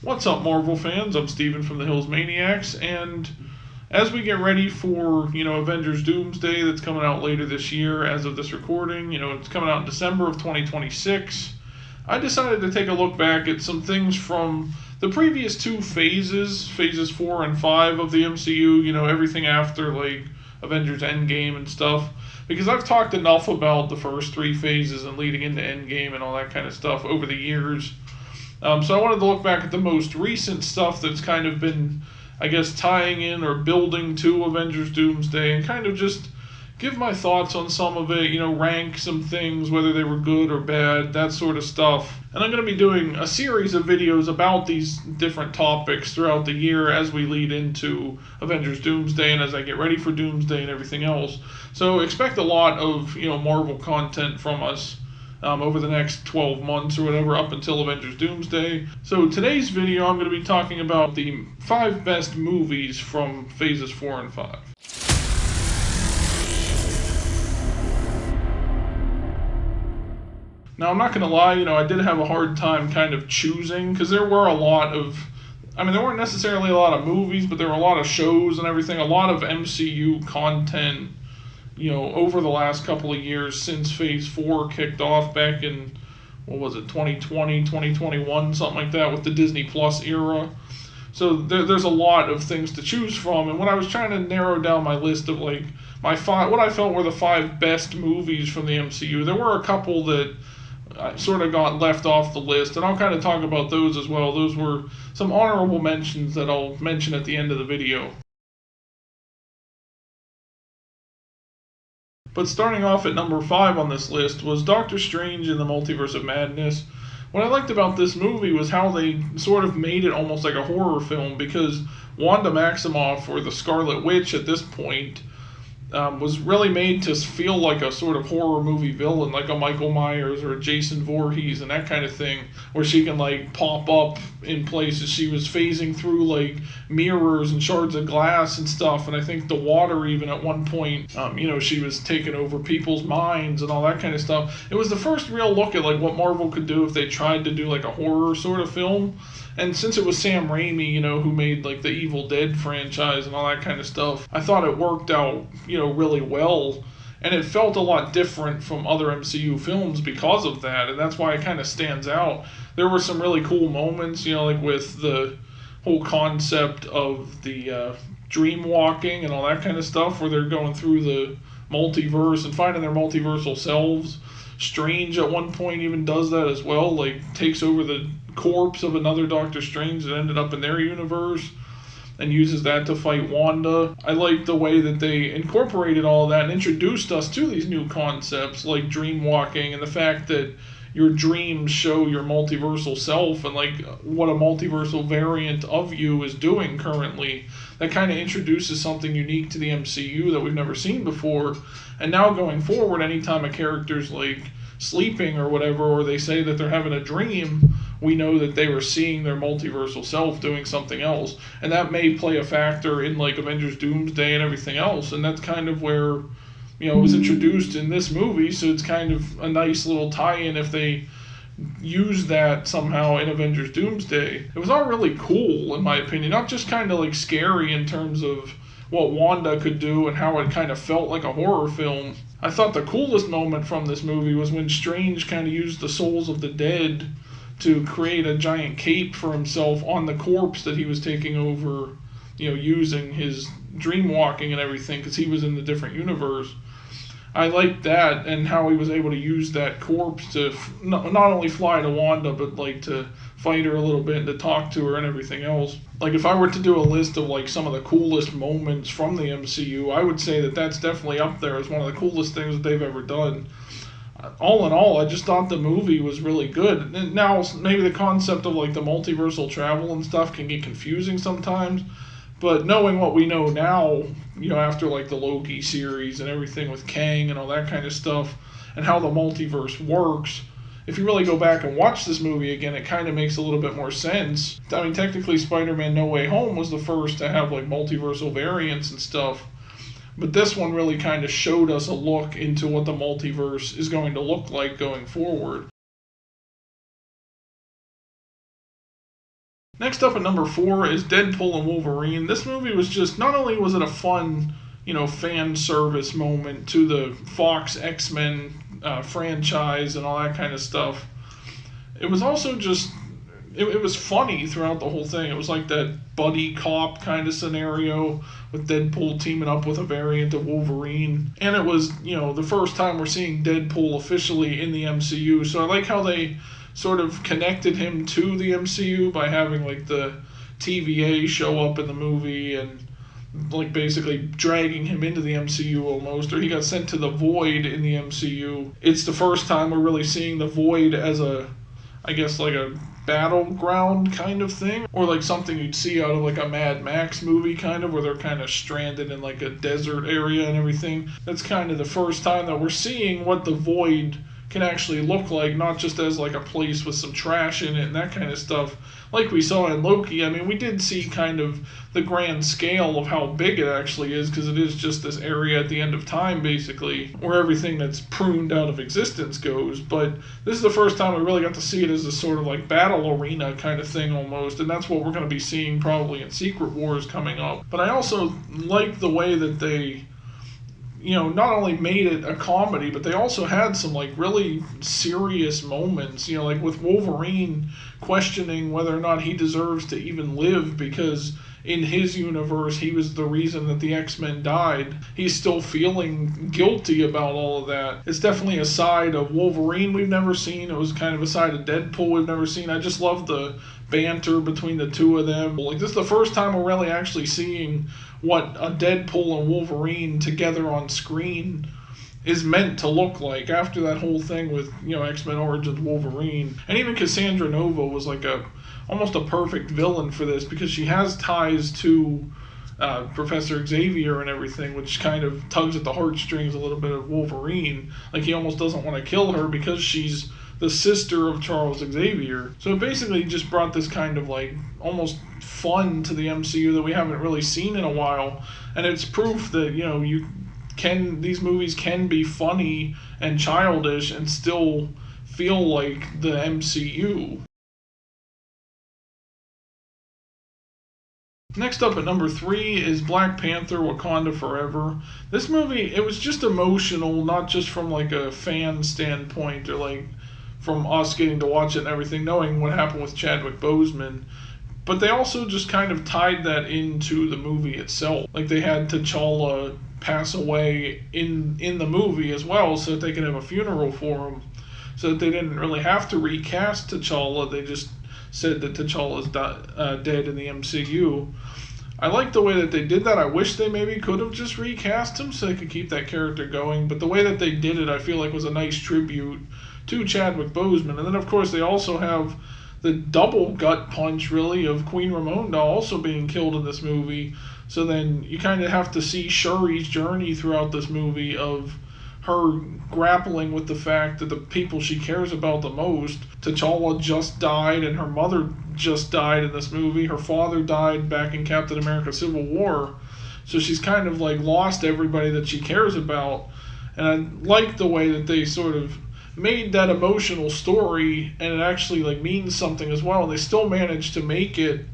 What's up, Marvel fans? I'm Steven from the Hills Maniacs, and as we get ready for, Avengers Doomsday that's coming out later this year as of this recording, it's coming out in December of 2026, I decided to take a look back at some things from the previous two phases 4 and 5 of the MCU, everything after, like, Avengers Endgame and stuff, because I've talked enough about the first three phases and leading into Endgame and all that kind of stuff over the years. So I wanted to look back at the most recent stuff that's kind of been, I guess, tying in or building to Avengers Doomsday, and kind of just give my thoughts on some of it, rank some things, whether they were good or bad, that sort of stuff. And I'm going to be doing a series of videos about these different topics throughout the year as we lead into Avengers Doomsday and as I get ready for Doomsday and everything else. So expect a lot of, Marvel content from us over the next 12 months or whatever, up until Avengers Doomsday. So today's video, I'm going to be talking about the 5 best movies from phases 4 and 5. Now, I'm not going to lie, I did have a hard time kind of choosing, because there were a lot of, there weren't necessarily a lot of movies, but there were a lot of shows and everything, a lot of MCU content, over the last couple of years since Phase 4 kicked off back in, 2020, 2021, something like that, with the Disney Plus era. So there's a lot of things to choose from, and when I was trying to narrow down my list of, like, what I felt were the 5 best movies from the MCU, there were a couple that sort of got left off the list, and I'll kind of talk about those as well. Those were some honorable mentions that I'll mention at the end of the video. But starting off at number 5 on this list was Doctor Strange in the Multiverse of Madness. What I liked about this movie was how they sort of made it almost like a horror film, because Wanda Maximoff, or the Scarlet Witch at this point, was really made to feel like a sort of horror movie villain, like a Michael Myers or a Jason Voorhees and that kind of thing, where she can, like, pop up in places. She was phasing through, like, mirrors and shards of glass and stuff, and I think the water even at one point, she was taking over people's minds and all that kind of stuff. It was the first real look at, like, what Marvel could do if they tried to do, like, a horror sort of film. And since it was Sam Raimi, who made, like, the Evil Dead franchise and all that kind of stuff, I thought it worked out, really well. And it felt a lot different from other MCU films because of that, and that's why it kind of stands out. There were some really cool moments, like with the whole concept of the dream walking and all that kind of stuff, where they're going through the multiverse and finding their multiversal selves. Strange at one point even does that as well, like takes over the corpse of another Doctor Strange that ended up in their universe and uses that to fight Wanda. I like the way that they incorporated all of that and introduced us to these new concepts like dream walking and the fact that your dreams show your multiversal self and, like, what a multiversal variant of you is doing currently. That kind of introduces something unique to the MCU that we've never seen before. And now going forward, anytime a character's, like, sleeping or whatever, or they say that they're having a dream, we know that they were seeing their multiversal self doing something else. And that may play a factor in, like, Avengers Doomsday and everything else. And that's kind of where, it was introduced in this movie, so it's kind of a nice little tie-in if they use that somehow in Avengers Doomsday. It was all really cool, in my opinion. Not just kind of, like, scary in terms of what Wanda could do and how it kind of felt like a horror film. I thought the coolest moment from this movie was when Strange kind of used the souls of the dead to create a giant cape for himself on the corpse that he was taking over, using his dream walking and everything, because he was in the different universe. I liked that, and how he was able to use that corpse to not only fly to Wanda, but, like, to fight her a little bit and to talk to her and everything else. Like, if I were to do a list of, like, some of the coolest moments from the MCU, I would say that that's definitely up there as one of the coolest things that they've ever done. All in all, I just thought the movie was really good. And now, maybe the concept of, like, the multiversal travel and stuff can get confusing sometimes, but knowing what we know now, after, like, the Loki series and everything with Kang and all that kind of stuff, and how the multiverse works, if you really go back and watch this movie again, it kind of makes a little bit more sense. Technically, Spider-Man No Way Home was the first to have, like, multiversal variants and stuff, but this one really kind of showed us a look into what the multiverse is going to look like going forward. Next up at number 4 is Deadpool and Wolverine. This movie was just, not only was it a fun, fan service moment to the Fox X-Men franchise and all that kind of stuff, it was also just, it was funny throughout the whole thing. It was like that buddy cop kind of scenario with Deadpool teaming up with a variant of Wolverine. And it was, the first time we're seeing Deadpool officially in the MCU. So I like how they sort of connected him to the MCU by having like the TVA show up in the movie and like basically dragging him into the MCU almost, or he got sent to the Void in the MCU. It's the first time we're really seeing the Void as I guess like a battleground kind of thing, or like something you'd see out of like a Mad Max movie kind of, where they're kind of stranded in like a desert area and everything. That's kind of the first time that we're seeing what the Void can actually look like, not just as like a place with some trash in it and that kind of stuff like we saw in Loki. I mean, we did see kind of the grand scale of how big it actually is, because it is just this area at the end of time basically where everything that's pruned out of existence goes. But this is the first time we really got to see it as a sort of like battle arena kind of thing almost, and that's what we're going to be seeing probably in Secret Wars coming up. But I also like the way that they not only made it a comedy, but they also had some like really serious moments, like with Wolverine questioning whether or not he deserves to even live, because in his universe he was the reason that the X-Men died. He's still feeling guilty about all of that. It's definitely a side of Wolverine we've never seen. It was kind of a side of Deadpool we've never seen. I just love the banter between the two of them. Like, this is the first time we're really actually seeing what a Deadpool and Wolverine together on screen is meant to look like, after that whole thing with X-Men Origins Wolverine. And even Cassandra Nova was like almost a perfect villain for this, because she has ties to Professor Xavier and everything, which kind of tugs at the heartstrings a little bit of Wolverine. Like, he almost doesn't want to kill her because she's the sister of Charles Xavier. So it basically just brought this kind of like almost fun to the MCU that we haven't really seen in a while. And it's proof that, these movies can be funny and childish and still feel like the MCU. Next up at number 3 is Black Panther: Wakanda Forever. This movie, it was just emotional, not just from like a fan standpoint or like from us getting to watch it and everything, knowing what happened with Chadwick Boseman. But they also just kind of tied that into the movie itself. Like, they had T'Challa pass away in the movie as well, so that they could have a funeral for him. So that they didn't really have to recast T'Challa. They just said that T'Challa's dead in the MCU. I like the way that they did that. I wish they maybe could have just recast him so they could keep that character going. But the way that they did it, I feel like was a nice tribute to Chadwick Boseman. And then, of course, they also have the double gut punch, really, of Queen Ramonda also being killed in this movie. So then you kind of have to see Shuri's journey throughout this movie of her grappling with the fact that the people she cares about the most, T'Challa just died and her mother just died in this movie. Her father died back in Captain America Civil War. So she's kind of like lost everybody that she cares about. And I like the way that they sort of made that emotional story, and it actually like means something as well. And they still managed to make it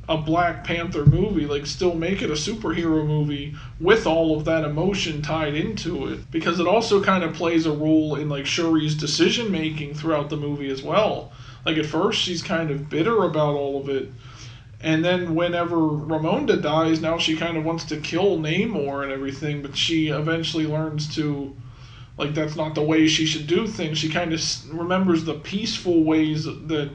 a Black Panther movie, like still make it a superhero movie with all of that emotion tied into it, because it also kind of plays a role in like Shuri's decision making throughout the movie as well. Like, at first she's kind of bitter about all of it, and then whenever Ramonda dies, now she kind of wants to kill Namor and everything, but she eventually learns to, like, that's not the way she should do things. She kind of remembers the peaceful ways that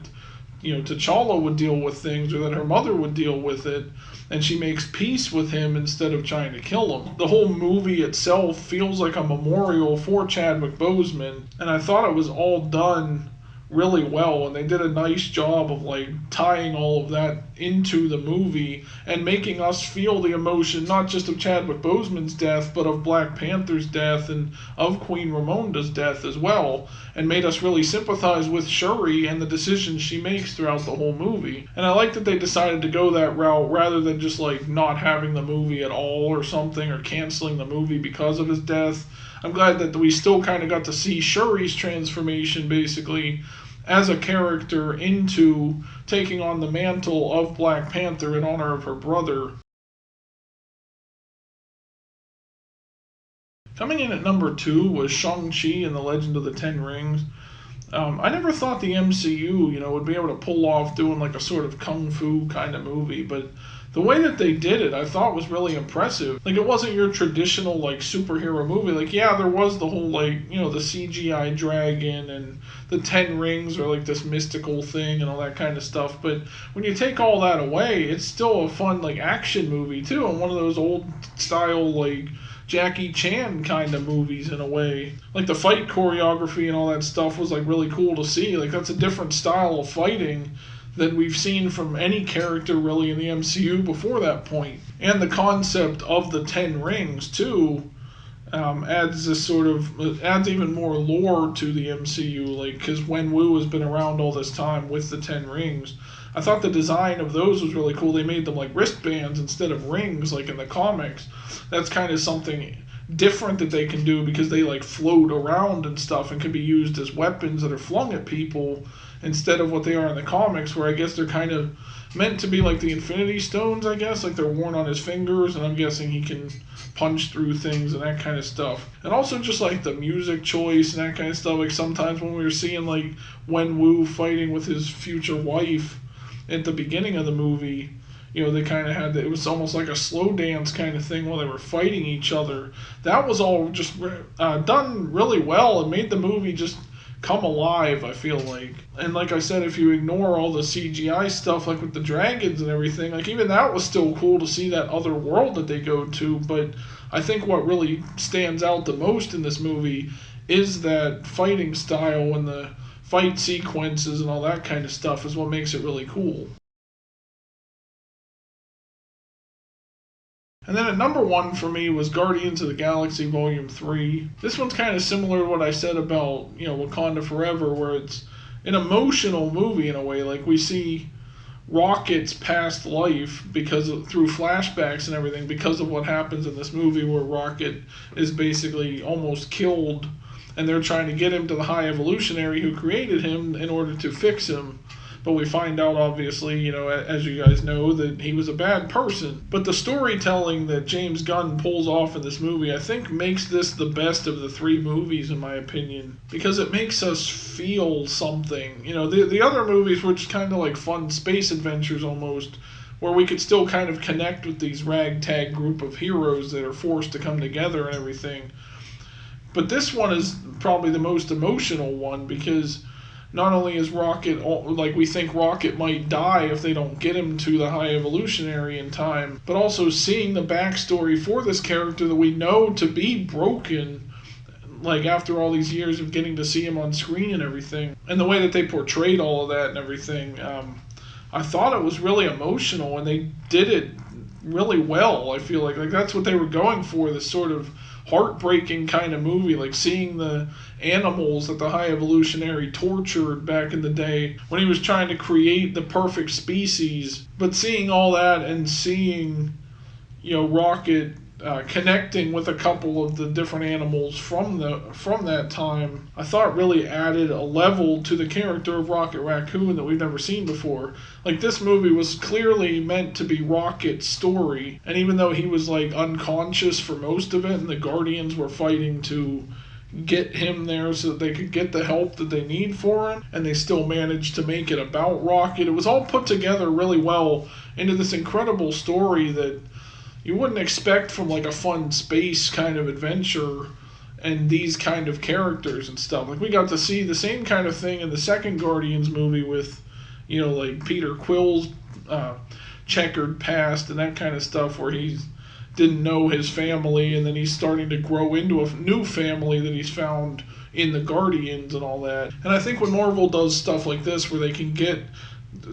T'Challa would deal with things, or that her mother would deal with it, and she makes peace with him instead of trying to kill him. The whole movie itself feels like a memorial for Chadwick Boseman, and I thought it was all done really well, and they did a nice job of like tying all of that into the movie and making us feel the emotion, not just of Chadwick Boseman's death, but of Black Panther's death and of Queen Ramonda's death as well, and made us really sympathize with Shuri and the decisions she makes throughout the whole movie. And I like that they decided to go that route rather than just like not having the movie at all or something, or canceling the movie because of his death. I'm glad that we still kind of got to see Shuri's transformation basically as a character into taking on the mantle of Black Panther in honor of her brother. Coming in at number 2 was Shang-Chi and the Legend of the Ten Rings. I never thought the MCU, would be able to pull off doing like a sort of kung fu kind of movie, but the way that they did it, I thought was really impressive. Like, it wasn't your traditional like superhero movie. Like, yeah, there was the whole the CGI dragon and the Ten Rings, or like this mystical thing and all that kind of stuff. But when you take all that away, it's still a fun like action movie too, and one of those old style like Jackie Chan kind of movies in a way. Like the fight choreography and all that stuff was like really cool to see. Like, that's a different style of fighting than we've seen from any character really in the MCU before that point. And the concept of the Ten Rings too adds even more lore to the MCU. Like, because Wenwu has been around all this time with the Ten Rings. I thought the design of those was really cool. They made them like wristbands instead of rings like in the comics. That's kind of something different that they can do, because they like float around and stuff and can be used as weapons that are flung at people instead of what they are in the comics, where I guess they're kind of meant to be like the Infinity Stones, I guess. Like, they're worn on his fingers, and I'm guessing he can punch through things and that kind of stuff. And also just like the music choice and that kind of stuff. Like, sometimes when we were seeing like Wenwu fighting with his future wife at the beginning of the movie, they kind of had it was almost like a slow dance kind of thing while they were fighting each other. That was all just done really well and made the movie just come alive, I feel like. And like I said, if you ignore all the CGI stuff, like with the dragons and everything, like even that was still cool to see that other world that they go to. But I think what really stands out the most in this movie is that fighting style, and the fight sequences and all that kind of stuff is what makes it really cool. And then at number 1 for me was Guardians of the Galaxy Volume 3. This one's kind of similar to what I said about, Wakanda Forever, where it's an emotional movie in a way. Like, we see Rocket's past life through flashbacks and everything, because of what happens in this movie, where Rocket is basically almost killed, and they're trying to get him to the High Evolutionary who created him in order to fix him. But we find out, obviously, as you guys know, that he was a bad person. But the storytelling that James Gunn pulls off in this movie, I think, makes this the best of the 3 movies, in my opinion. Because it makes us feel something. The other movies were just kind of like fun space adventures almost, where we could still kind of connect with these ragtag group of heroes that are forced to come together and everything. But this one is probably the most emotional one, because not only is Rocket, like, we think Rocket might die if they don't get him to the High Evolutionary in time, but also seeing the backstory for this character that we know to be broken, like, after all these years of getting to see him on screen and everything, and the way that they portrayed all of that and everything, I thought it was really emotional, and they did it really well. I feel like that's what they were going for, this sort of heartbreaking kind of movie, like seeing the animals that the High Evolutionary tortured back in the day when he was trying to create the perfect species. But seeing all that and seeing, Rocket connecting with a couple of the different animals from that time, I thought really added a level to the character of Rocket Raccoon that we've never seen before. Like, this movie was clearly meant to be Rocket's story, and even though he was like unconscious for most of it, and the Guardians were fighting to get him there so that they could get the help that they need for him, and they still managed to make it about Rocket. It was all put together really well into this incredible story that you wouldn't expect from like a fun space kind of adventure and these kind of characters and stuff. Like, we got to see the same kind of thing in the second Guardians movie with, like Peter Quill's checkered past and that kind of stuff, where he didn't know his family, and then he's starting to grow into a new family that he's found in the Guardians and all that. And I think when Marvel does stuff like this, where they can get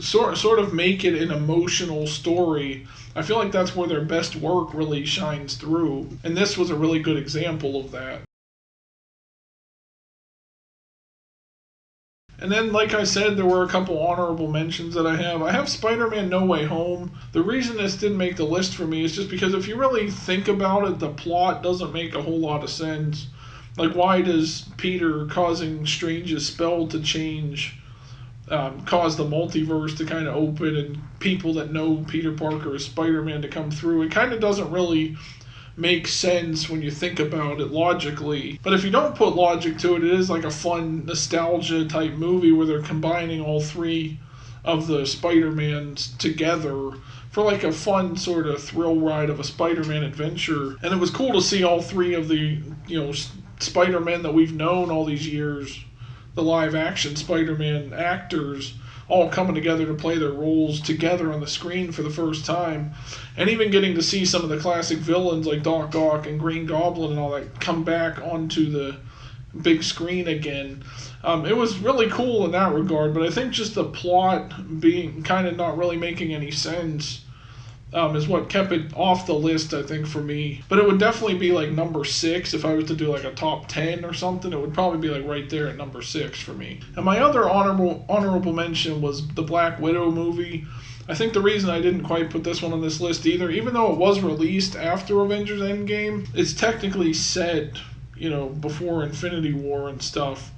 sort of make it an emotional story, I feel like that's where their best work really shines through. And this was a really good example of that. And then, like I said, there were a couple honorable mentions that I have. I have Spider-Man No Way Home. The reason this didn't make the list for me is just because if you really think about it, the plot doesn't make a whole lot of sense. Like, why does Peter causing Strange's spell to change caused the multiverse to kind of open and people that know Peter Parker as Spider-Man to come through. It kind of doesn't really make sense when you think about it logically. But if you don't put logic to it, it is like a fun nostalgia type movie where they're combining all three of the Spider-Mans together for like a fun sort of thrill ride of a Spider-Man adventure. And it was cool to see all three of the, Spider-Man that we've known all these years, the live action Spider-Man actors, all coming together to play their roles together on the screen for the first time. And even getting to see some of the classic villains like Doc Ock and Green Goblin and all that come back onto the big screen again. It was really cool in that regard, but I think just the plot being kind of not really making any sense is what kept it off the list, I think, for me. But it would definitely be like number 6 if I was to do like a top 10 or something. It would probably be like right there at number 6 for me. And my other honorable mention was the Black Widow movie. I think the reason I didn't quite put this one on this list either, even though it was released after Avengers Endgame, it's technically set, before Infinity War and stuff.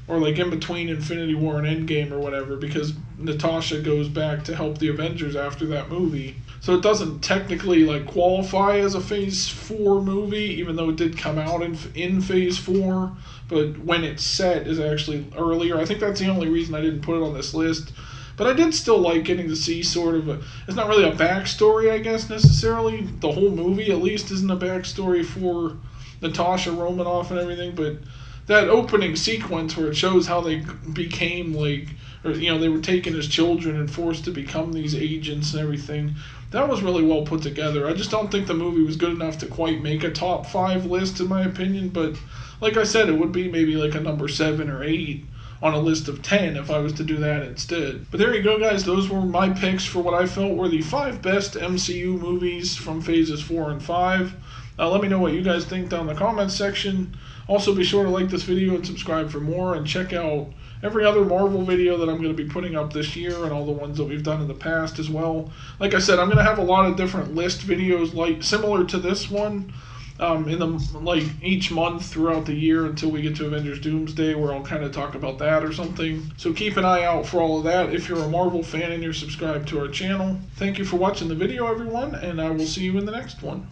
Or like in between Infinity War and Endgame or whatever, because Natasha goes back to help the Avengers after that movie. So it doesn't technically like qualify as a Phase 4 movie, even though it did come out in Phase 4. But when it's set is actually earlier. I think that's the only reason I didn't put it on this list. But I did still like getting to see sort of it's not really a backstory, I guess, necessarily. The whole movie, at least, isn't a backstory for Natasha Romanoff and everything, but that opening sequence where it shows how they became they were taken as children and forced to become these agents and everything, that was really well put together. I just don't think the movie was good enough to quite make a top 5 list in my opinion, but like I said, it would be maybe like a number 7 or 8 on a list of 10 if I was to do that instead. But there you go, guys. Those were my picks for what I felt were the 5 best MCU movies from Phases 4 and 5. Let me know what you guys think down in the comments section. Also, be sure to like this video and subscribe for more, and check out every other Marvel video that I'm going to be putting up this year and all the ones that we've done in the past as well. Like I said, I'm going to have a lot of different list videos like similar to this one each month throughout the year until we get to Avengers Doomsday, where I'll kind of talk about that or something. So keep an eye out for all of that if you're a Marvel fan and you're subscribed to our channel. Thank you for watching the video, everyone, and I will see you in the next one.